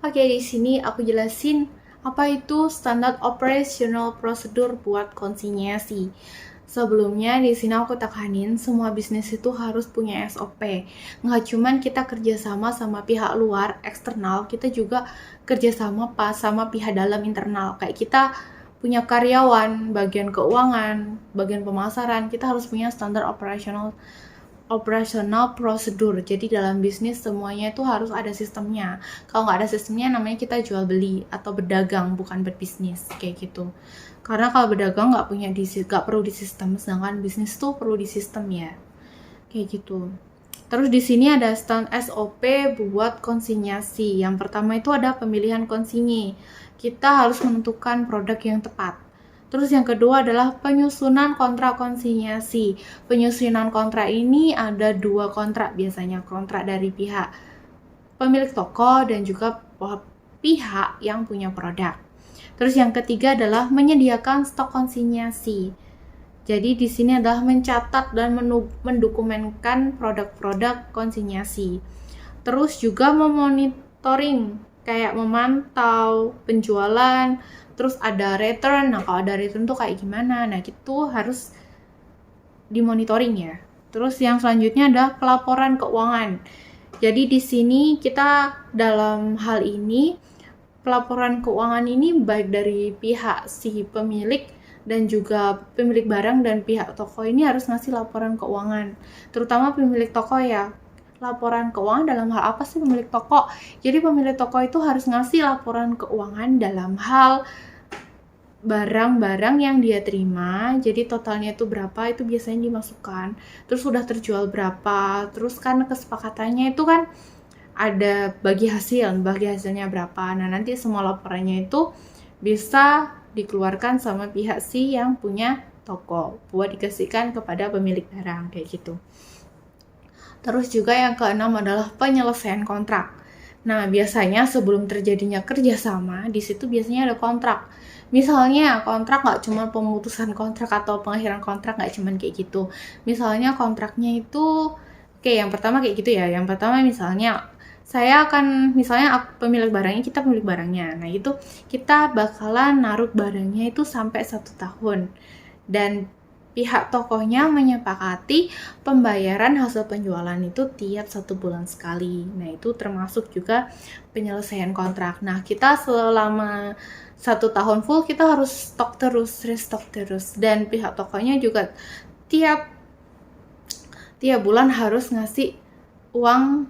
Oke, di sini aku jelasin apa itu Standard Operational Procedure buat konsinyasi. Sebelumnya di sini aku tekanin semua bisnis itu harus punya SOP. Nggak cuman kita kerjasama sama pihak luar eksternal, kita juga kerjasama pas sama pihak dalam internal. Kayak kita punya karyawan, bagian keuangan, bagian pemasaran, kita harus punya standar operasional prosedur. Jadi dalam bisnis semuanya itu harus ada sistemnya. Kalau nggak ada sistemnya namanya kita jual beli atau berdagang, bukan berbisnis kayak gitu. Karena kalau berdagang nggak perlu di sistem, sedangkan bisnis tuh perlu di sistem ya, kayak gitu. Terus di sini ada stand SOP buat konsinyasi. Yang pertama itu ada pemilihan konsinyi. Kita harus menentukan produk yang tepat. Terus yang kedua adalah penyusunan kontrak konsinyasi. Penyusunan kontrak ini ada 2 kontrak biasanya, kontrak dari pihak pemilik toko dan juga pihak yang punya produk. Terus yang ketiga adalah menyediakan stok konsinyasi. Jadi di sini adalah mencatat dan mendokumenkan produk-produk konsinyasi. Terus juga memonitoring, kayak memantau penjualan, terus ada return. Nah, kalau ada return tuh kayak gimana? Nah, itu harus dimonitoring ya. Terus yang selanjutnya ada pelaporan keuangan. Jadi di sini kita dalam hal ini pelaporan keuangan ini baik dari pihak si pemilik dan juga pemilik barang dan pihak toko ini harus ngasih laporan keuangan. Terutama pemilik toko ya. Laporan keuangan dalam hal apa sih pemilik toko? Jadi pemilik toko itu harus ngasih laporan keuangan dalam hal barang-barang yang dia terima, jadi totalnya itu berapa, itu biasanya dimasukkan, terus sudah terjual berapa, terus kan kesepakatannya itu kan ada bagi hasilnya berapa. Nah, nanti semua laporannya itu bisa dikeluarkan sama pihak si yang punya toko buat dikasihkan kepada pemilik barang kayak gitu. Terus juga yang keenam adalah penyelesaian kontrak. Nah, biasanya sebelum terjadinya kerjasama, di situ biasanya ada kontrak. Misalnya kontrak nggak cuma pemutusan kontrak atau pengakhiran kontrak, nggak cuma kayak gitu. Misalnya kontraknya itu, oke, yang pertama kayak gitu ya. Yang pertama misalnya pemilik barangnya, kita pemilik barangnya. Nah, itu kita bakalan naruh barangnya itu sampai 1 tahun. Dan pihak tokonya menyepakati pembayaran hasil penjualan itu tiap 1 bulan sekali. Nah, itu termasuk juga penyelesaian kontrak. Nah, kita selama 1 tahun full kita harus stok terus, restock terus. Dan pihak tokonya juga tiap bulan harus ngasih uang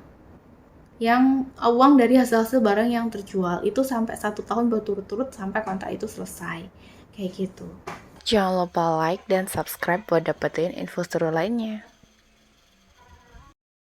dari hasil barang yang terjual itu sampai 1 tahun berturut-turut sampai kontrak itu selesai. Kayak gitu. Jangan lupa like dan subscribe buat dapetin info seru lainnya.